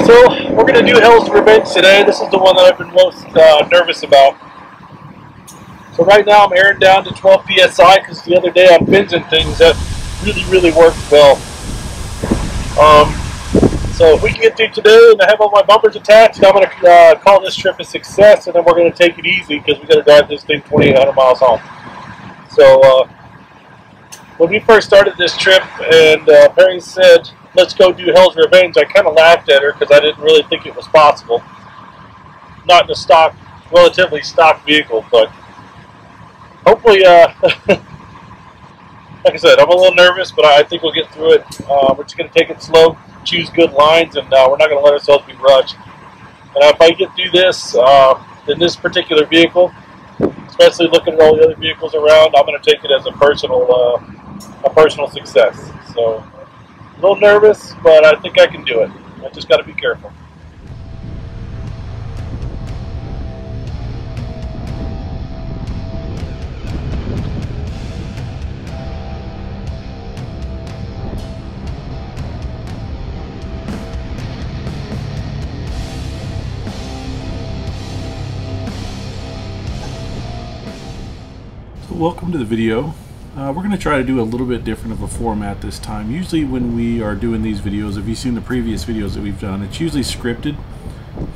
So we're going to do Hell's Revenge today. This is the one that I've been most nervous about. So right now I'm airing down to 12 PSI because the other day on Fins and Things that really worked well. So if we can get through today and I have all my bumpers attached, I'm going to call this trip a success, and then we're going to take it easy because we got to drive this thing 2,800 miles home. So when we first started this trip and Perry said, let's go do Hell's Revenge, I kind of laughed at her because I didn't really think it was possible. Not in a stock, relatively stock vehicle, but hopefully, like I said, I'm a little nervous, but I think we'll get through it. We're just going to take it slow, choose good lines, and we're not going to let ourselves be rushed. And if I get through this, in this particular vehicle, especially looking at all the other vehicles around, I'm going to take it as a personal success. So, a little nervous, but I think I can do it. I just got to be careful. Welcome to the video. We're going to try to do a little bit different of a format this time. Usually when we are doing these videos, if you've seen the previous videos that we've done, it's usually scripted,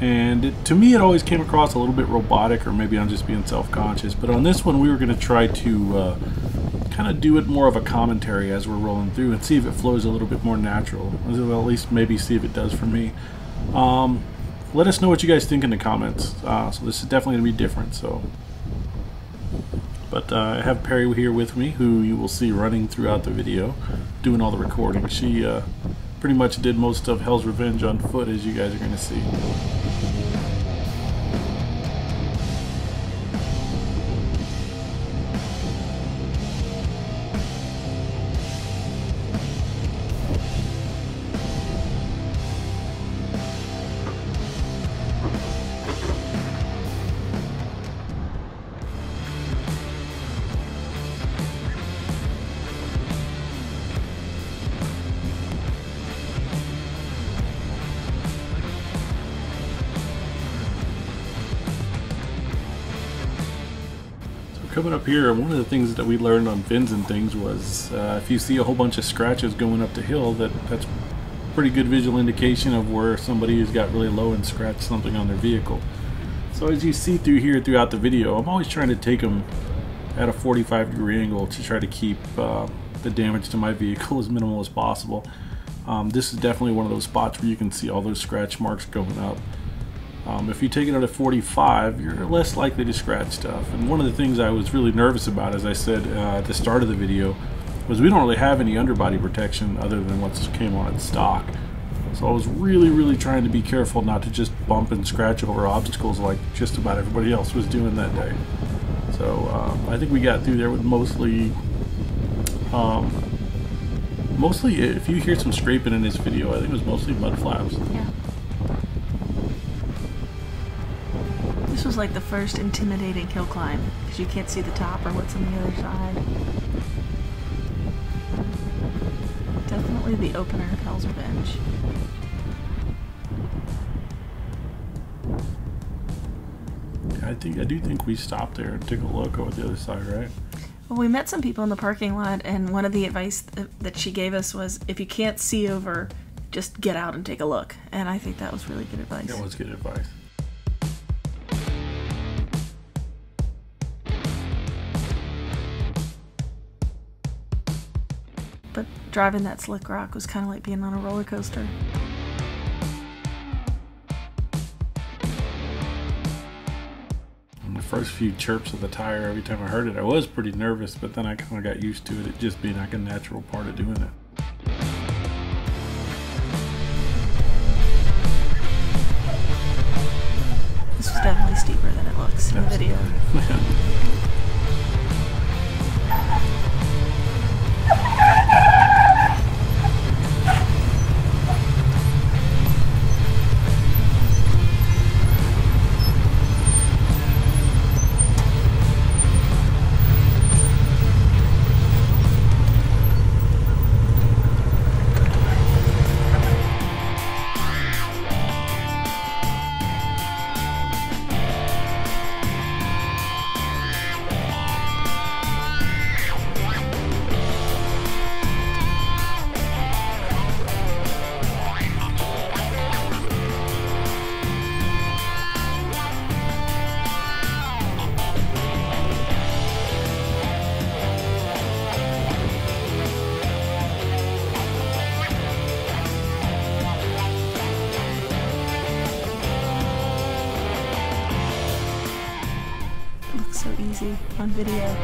and to me it always came across a little bit robotic, or maybe I'm just being self-conscious. But on this one we were going to try to kind of do it more of a commentary as we're rolling through and see if it flows a little bit more natural. Well, at least maybe see if it does for me. Let us know what you guys think in the comments. So this is definitely going to be different. But I have Perry here with me, who you will see running throughout the video, doing all the recording. She pretty much did most of Hell's Revenge on foot, as you guys are going to see. Coming up here, one of the things that we learned on Fins and Things was if you see a whole bunch of scratches going up the hill, that's pretty good visual indication of where somebody has got really low and scratched something on their vehicle. So as you see through here throughout the video, I'm always trying to take them at a 45-degree angle to try to keep the damage to my vehicle as minimal as possible. This is definitely one of those spots where you can see all those scratch marks going up. If you take it at a 45, you're less likely to scratch stuff. And one of the things I was really nervous about, as I said at the start of the video, was we don't really have any underbody protection other than what came on its stock. So I was really trying to be careful not to just bump and scratch over obstacles like just about everybody else was doing that day. So I think we got through there with mostly, if you hear some scraping in this video, I think it was mostly mud flaps. Yeah. This was like the first intimidating hill climb because you can't see the top or what's on the other side. Definitely the opener of Hell's Revenge. I do think we stopped there and took a look over the other side, right? Well, we met some people in the parking lot, and one of the advice that she gave us was, if you can't see over, just get out and take a look. And I think that was really good advice. That was good advice. But driving that slick rock was kind of like being on a roller coaster. And the first few chirps of the tire, every time I heard it, I was pretty nervous, but then I kind of got used to it just being like a natural part of doing it. This was definitely steeper than it looks in the video. easy on video.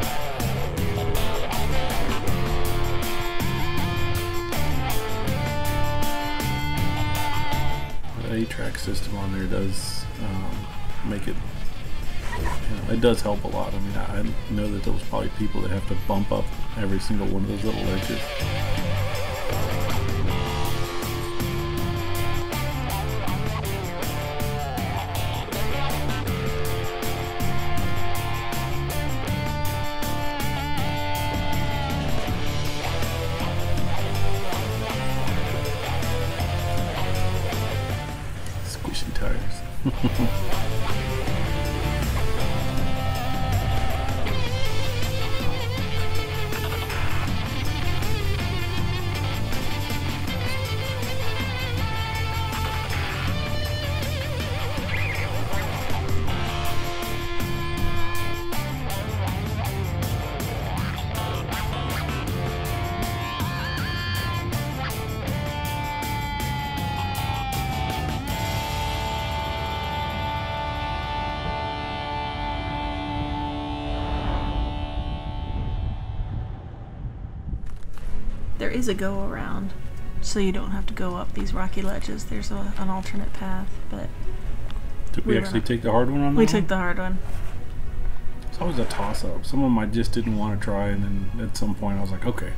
The 8-track system on there does make it, it does help a lot. I mean, I know that there's probably people that have to bump up every single one of those little ledges. Squishy tires. There is a go around, so you don't have to go up these rocky ledges. There's an alternate path, but Did we actually take the hard one on that? We took the hard one. It's always a toss-up. Some of them I just didn't want to try, and then at some point I was like, okay.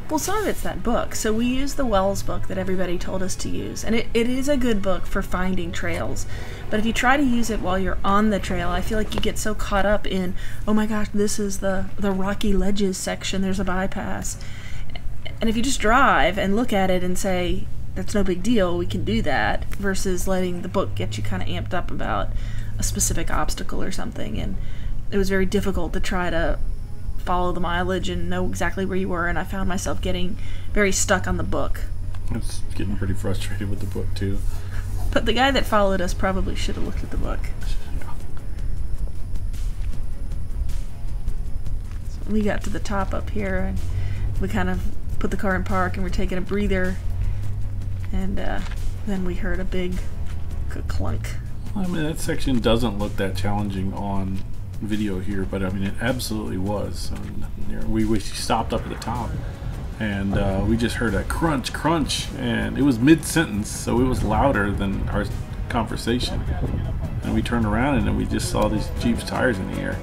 Well, some of it's that book. So we used the Wells book that everybody told us to use, and it is a good book for finding trails. But if you try to use it while you're on the trail, I feel like you get so caught up in, oh my gosh, this is the rocky ledges section, there's a bypass. And if you just drive and look at it and say, that's no big deal, we can do that, versus letting the book get you kind of amped up about a specific obstacle or something. And it was very difficult to try to follow the mileage and know exactly where you were, and I found myself getting very stuck on the book. I was getting pretty frustrated with the book too. But the guy that followed us probably should have looked at the book. Yeah. So we got to the top up here, and we kind of put the car in park, and we're taking a breather, and then we heard a big clunk. I mean, that section doesn't look that challenging on video here, but I mean, it absolutely was. I mean, we stopped up at the top, and we just heard a crunch, crunch, and it was mid-sentence, so it was louder than our conversation. And we turned around, and then we just saw these Jeep's tires in the air.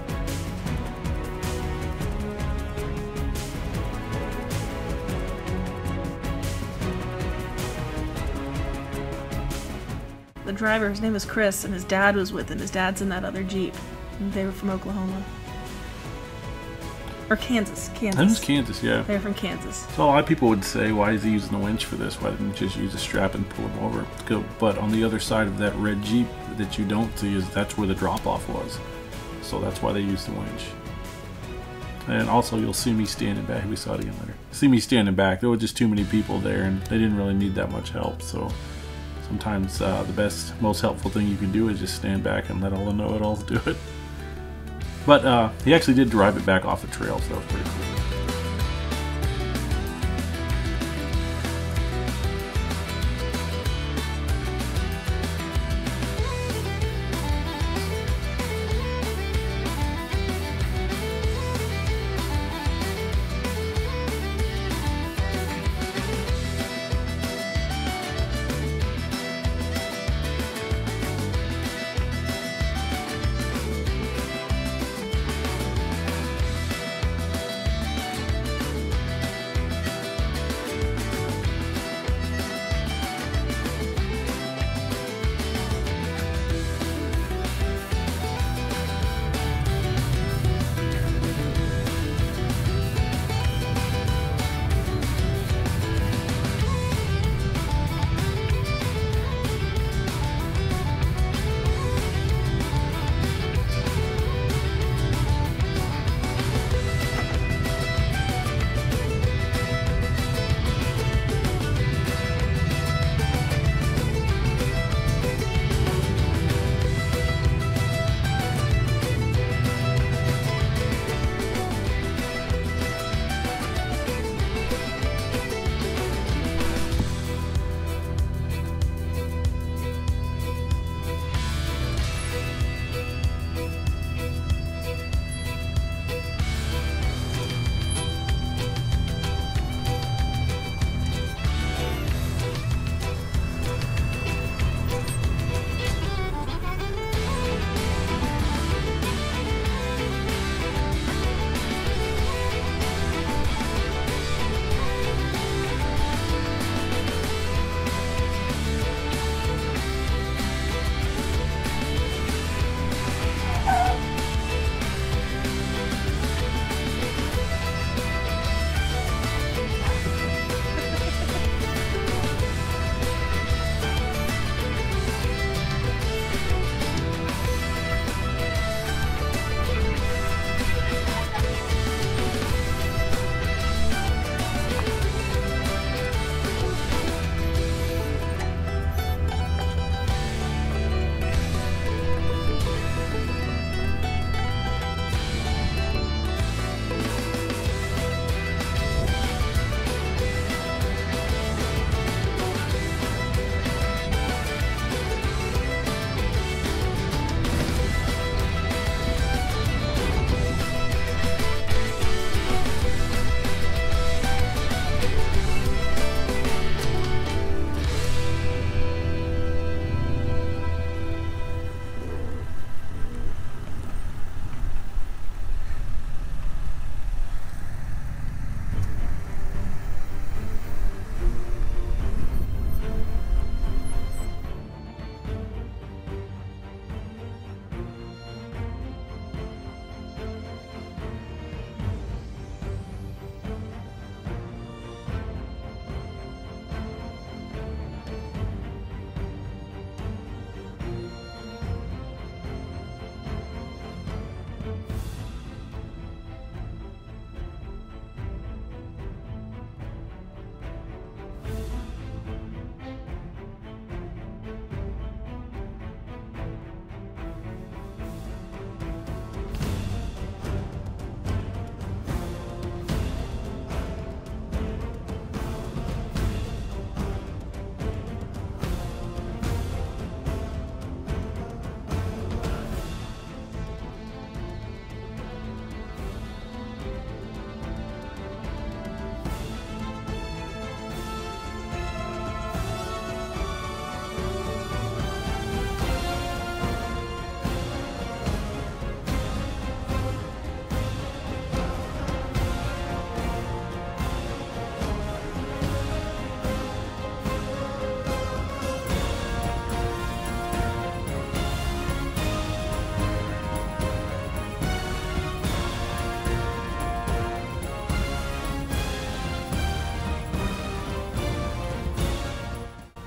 The driver, his name was Chris, and his dad was with him. His dad's in that other Jeep. And they were from Oklahoma. Or Kansas. That was Kansas, yeah. They're from Kansas. So a lot of people would say, why is he using the winch for this? Why didn't he just use a strap and pull him over? But on the other side of that red Jeep that you don't see is that's where the drop-off was. So that's why they used the winch. And also you'll see me standing back. We saw it again later. See me standing back. There were just too many people there, and they didn't really need that much help. So sometimes the best, most helpful thing you can do is just stand back and let all the know-it-alls do it. But he actually did drive it back off the trail, so that was pretty cool.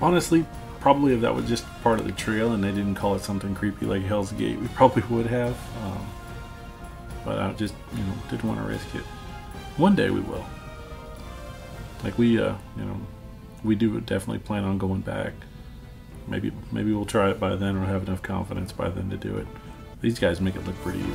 honestly, probably if that was just part of the trail and they didn't call it something creepy like Hell's Gate, we probably would have. But I just, didn't want to risk it. One day we will. Like we do definitely plan on going back. Maybe we'll try it by then, or have enough confidence by then to do it. These guys make it look pretty easy.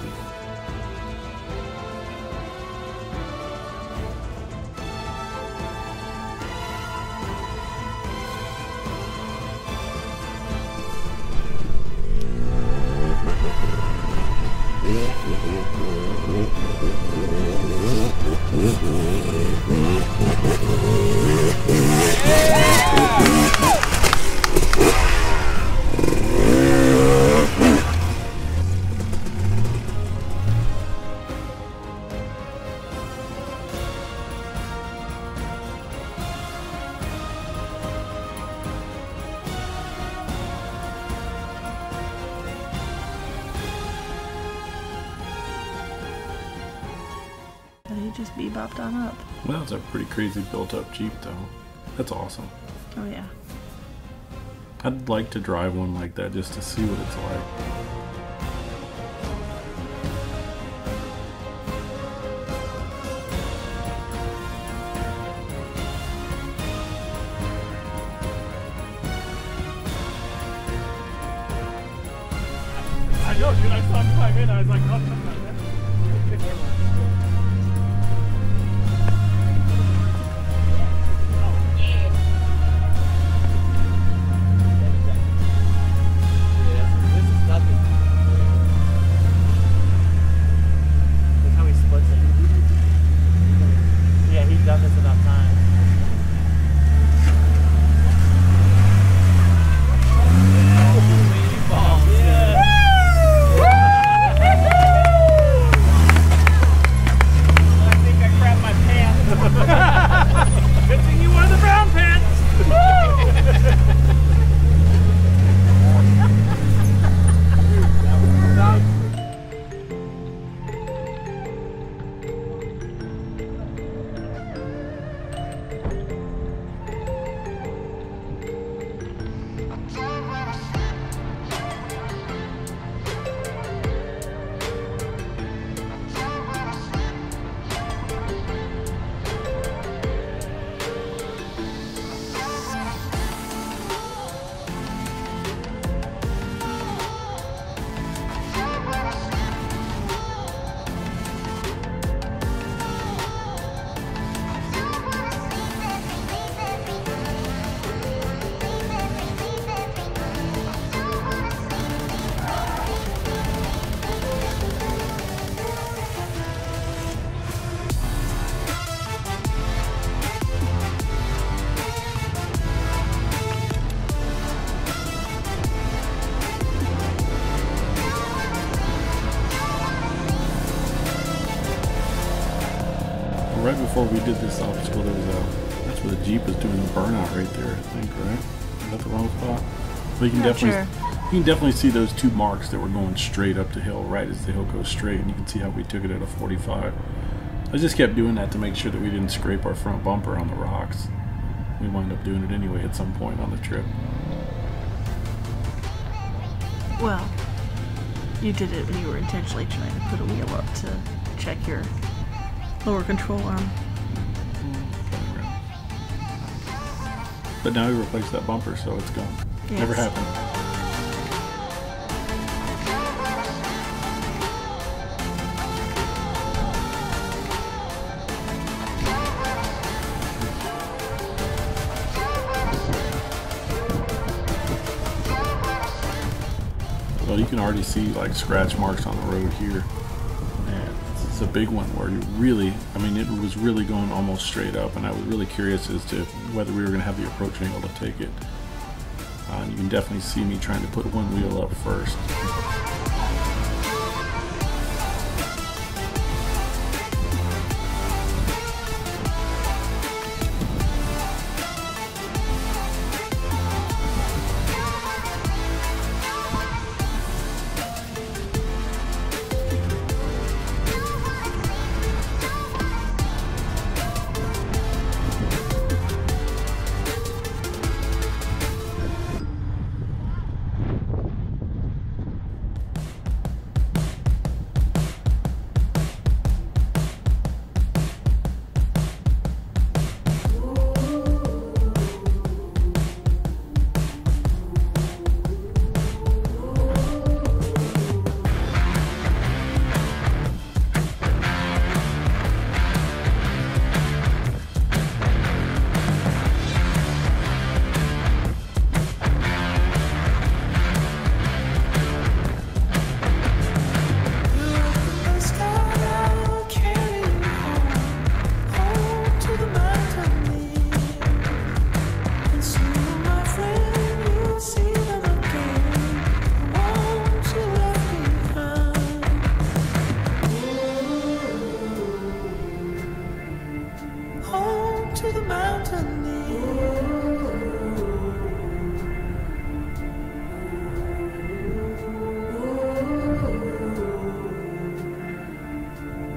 Just bebopped on up. Well, that's a pretty crazy built-up Jeep, though. That's awesome. Oh yeah. I'd like to drive one like that just to see what it's like. I know, dude. I saw him climb in. I was like, oh, come on, man. Right before we did this obstacle, there was that's where the Jeep was doing the burnout right there, I think, right? Is that the wrong spot? But you can definitely see those two marks that were going straight up the hill, right as the hill goes straight, and you can see how we took it at a 45. I just kept doing that to make sure that we didn't scrape our front bumper on the rocks. We wound up doing it anyway at some point on the trip. Well, you did it when you were intentionally trying to put a wheel up to check your lower control arm. But now we replaced that bumper, so it's gone. Yes. Never happened. Well, you can already see like scratch marks on the road here. And it's a big one where you really, I mean, it was really going almost straight up, and I was really curious as to whether we were going to have the approach angle to take it. And you can definitely see me trying to put one wheel up first. to the mountain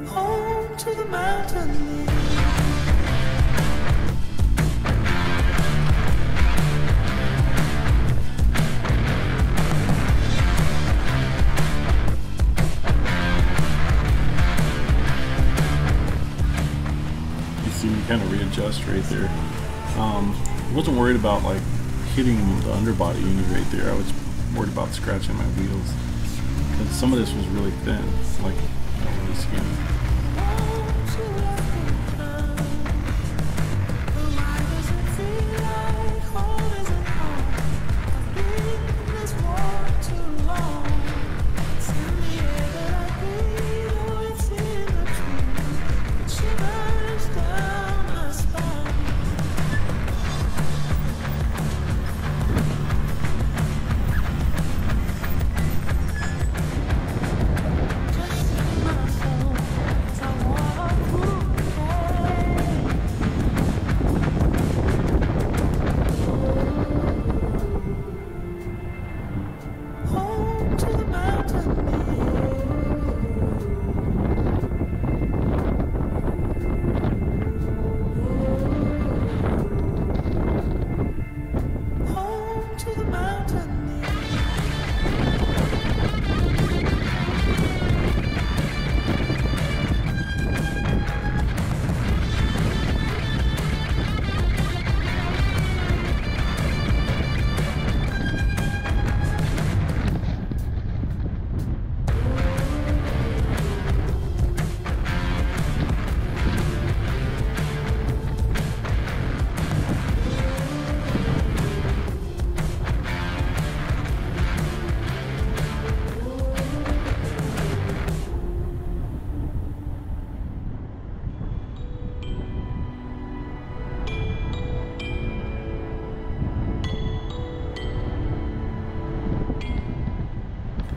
home to the mountain. Kind of readjust right there. Wasn't worried about like hitting the underbody any right there. I was worried about scratching my wheels because some of this was really thin, like really skinny.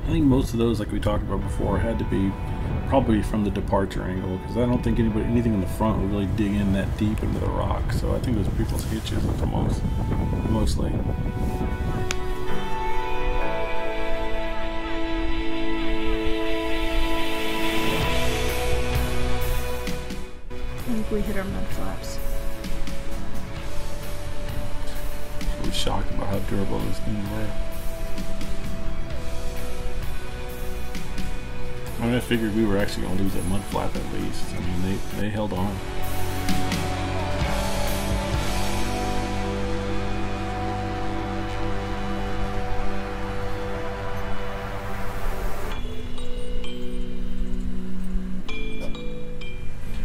I think most of those, like we talked about before, had to be probably from the departure angle, because I don't think anything in the front would really dig in that deep into the rock. So I think it was people's hitches at the mostly. I think we hit our mud flaps. I was shocked about how durable this thing were. I mean, I figured we were actually going to lose that mud flap at least. I mean, they held on.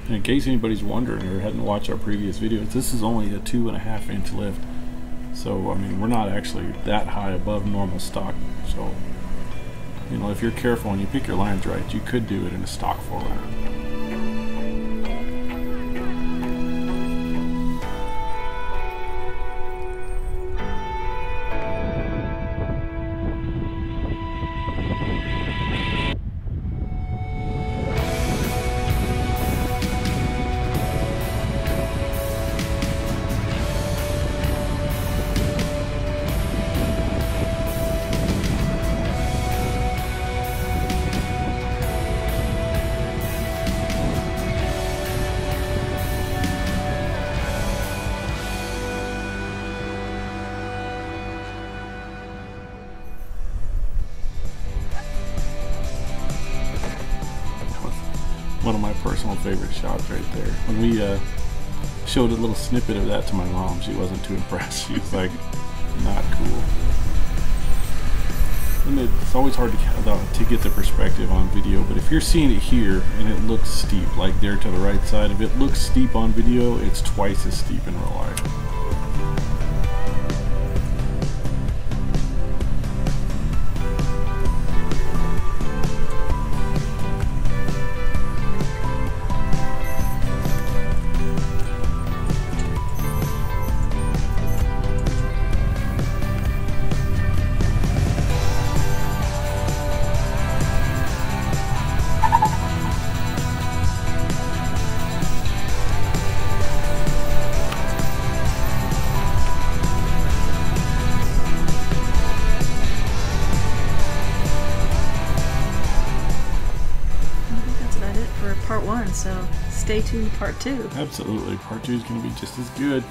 And in case anybody's wondering or hadn't watched our previous videos, this is only a 2.5 inch lift. So, I mean, we're not actually that high above normal stock. So, you know, if you're careful and you pick your lines right, you could do it in a stock 4Runner. One of my personal favorite shots right there. When we showed a little snippet of that to my mom, she wasn't too impressed. She was like, not cool. And it's always hard to get the perspective on video, but if you're seeing it here and it looks steep, like there to the right side, if it looks steep on video, it's twice as steep in real life. So stay tuned to part 2. Absolutely. Part 2 is going to be just as good.